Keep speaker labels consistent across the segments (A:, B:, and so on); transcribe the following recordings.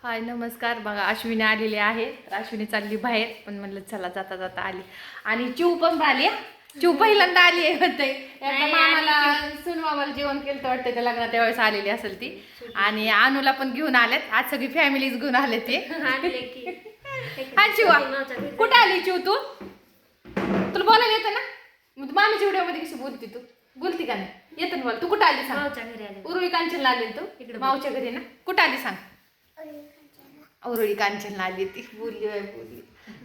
A: हाय नमस्कार. बघा अश्विनी आलेली आहे. अश्विनी चालली बाहेर, पण म्हणलं चला जाता जाता आली. आणि चिऊ पण आली. चिऊ पहिल्यांदा आली आहे होते. एकदा मामाला सुन मामाला जेवण केलं तर वाटतं त्या लग्नात त्यावेळेस आलेली असेल ती. आणि अनुला पण घेऊन आलेत. आज सगळी फॅमिलीच घेऊन आले ते. हा चिवा कुठे आली चिऊ तू? तुला बोलायला येतं ना? मग मामीच्या व्हिडिओमध्ये कशी बोलती तू? बोलती का नाही? येतं ना बोल. तू कुठं आली सांग? मावच्या घरी आली. उरुळी कांचनला आली तू इकडे मावच्या घरी ना? कुठं आली सांग? उरुळी कांचनला आली ती. बोलली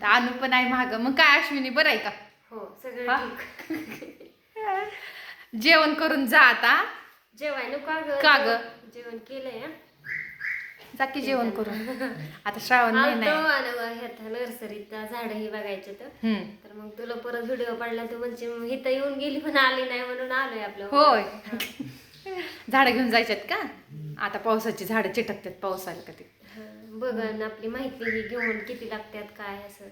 A: तर अनु पण आहे माग. मग काय अश्विनी बरं आहे का?
B: हो सगळं ठीक.
A: जेवण करून जा आता.
B: जेवाय नको
A: का ग?
B: जेवण केलंय.
A: जा की जेवण करून. आता श्रावण महिना आहे.
B: नर्सरीत झाड ही बघायचे तर मग तुला परत व्हिडिओ पडला तू म्हणजे इथं येऊन गेली पण आली नाही म्हणून आलोय आपलं.
A: होय. झाडं घेऊन जायच्यात का? आता पावसाची झाडं चिटकतात पाऊस आला का ते.
B: बघा ना आपली माहिती ही घेऊन किती लागतात काय असं.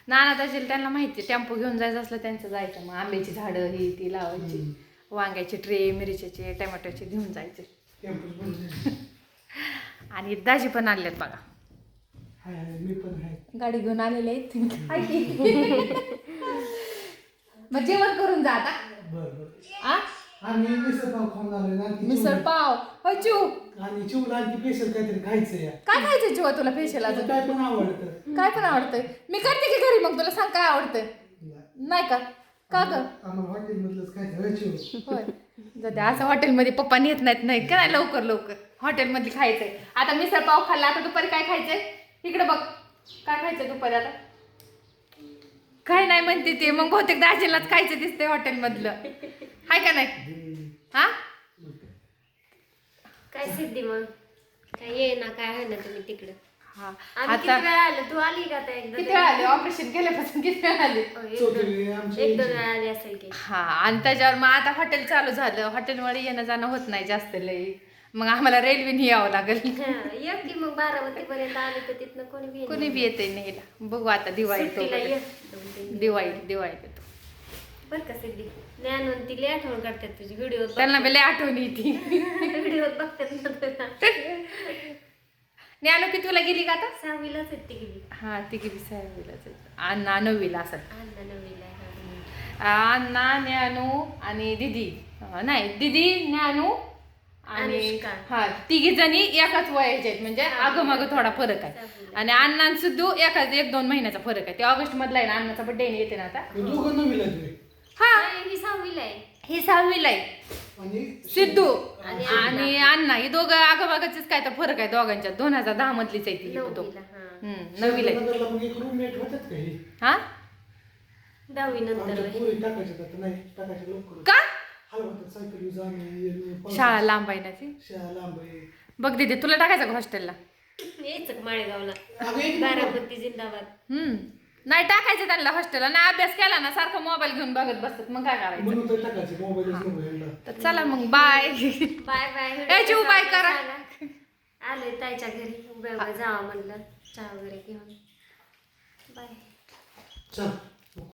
A: नाना दाजीला त्यांना माहिती टेम्पो घेऊन जायचं असलं त्यांचं जायचं. मग आंब्याची झाडं ही ती लावायची. वांग्याची ट्रे मिरच्याचे टोमॅटोचे घेऊन जायचे. आणि दाजी पण आलेत बघा. गाडी घेऊन आलेले आहेत. मग जेवण करून जा आता. मिसळ पाव होय चिऊ.
C: आणि चिवला आणखी स्पेशल काहीतरी खायचंय.
A: काय खायचं चिवा तुला स्पेशल अजून?
C: काय पण आवडतं.
A: काय पण आवडतंय? मी करते की घरी. मग तुला सांग काय आवडतंय? नाही का? का ग?
C: आम्हाला हॉटेल मधलंच खायचं.
A: होय जाते. असं हॉटेलमध्ये पप्पा नेत नाहीत का नाही लवकर लवकर. हॉटेलमध्ये खायचंय. आता मिसळ पाव खाल्ला. आता दुपारी काय खायचंय? इकडे बघ काय खायचंय दुपारी आता? काय नाही म्हणते ते. मग बहुतेक दाजीलाच खायचं दिसतंय हॉटेलमधलं. हाय का नाही? हा
B: काय सिद्धी मग काय ये ना काय आहे ना तुम्ही तिकडं.
A: हा
B: आम्ही किती वेळा आलो. तू आली का आता एकदा?
A: किती वेळा आले? ऑपरेशन केल्यापासून किती वेळा आले?
B: एक दोन वेळा आली असेल की.
A: हा आणि त्याच्यावर मग आता हॉटेल चालू झालं. हॉटेलमध्ये येणं जाणं होत नाही जास्त लई. मग आम्हाला रेल्वेने यावं लागेल.
B: ये की मग बारामती पर्यंत आले तर तिथनं
A: कोणी बी येते न्यायला. बघू आता दिवाळीत दिवाळीत येतो.
B: बरं का सिद्धी ज्ञानवंती लय आठवण करतात तुझी व्हिडिओ.
A: त्यांना बेले आठवण येते.
B: व्हिडिओ बघतात ना.
A: ज्ञानू कितवीला गेली का आता?
B: 6वीलाच आहेत ती गेली.
A: हा ती गेली 6वीलाच. अण्णा 9वीला असत.
B: अण्णा 9वीला.
A: अण्णा ज्ञानू आणि दिदी नाही दिदी ज्ञानू आणि हा तिघी जणी एकाच वयाचे आहेत. म्हणजे आगमाग थोडा फरक आहे. आणि अण्णा सुद्धा एकाच 1-2 महिन्याचा फरक आहे. ते ऑगस्ट मधला आहे ना. अण्णाचा बड्डे येते ना आता. हा
B: ही 6वीला आहे.
A: ही 6वीला आहे. सिद्धू आणि अण्णा ही दोघं आगोबागाचेच काय तर फरक आहे दोघांच्यात. 2010 मधलीच आहे ती. 9वीला आहे. हा
B: 10वी नंतर
A: का? शाळा लांब आहे ना ती. बघ दीदी तुला टाकायचं का हॉस्टेलला?
B: यायचं माळेगावला. बारामती जिंदाबाद.
A: नाही टाकायचं त्यांना हॉस्टेलला. ना अभ्यास केला ना सारखं मोबाईल घेऊन बघत बसतात. मग काय करायचं? तर चला मग बाय.
B: Bye bye.
A: बाय करा.
B: आलोय ताईच्या घरी. उभ्या उभ्या जावा म्हणलं चहा वगैरे घेऊन. बाय.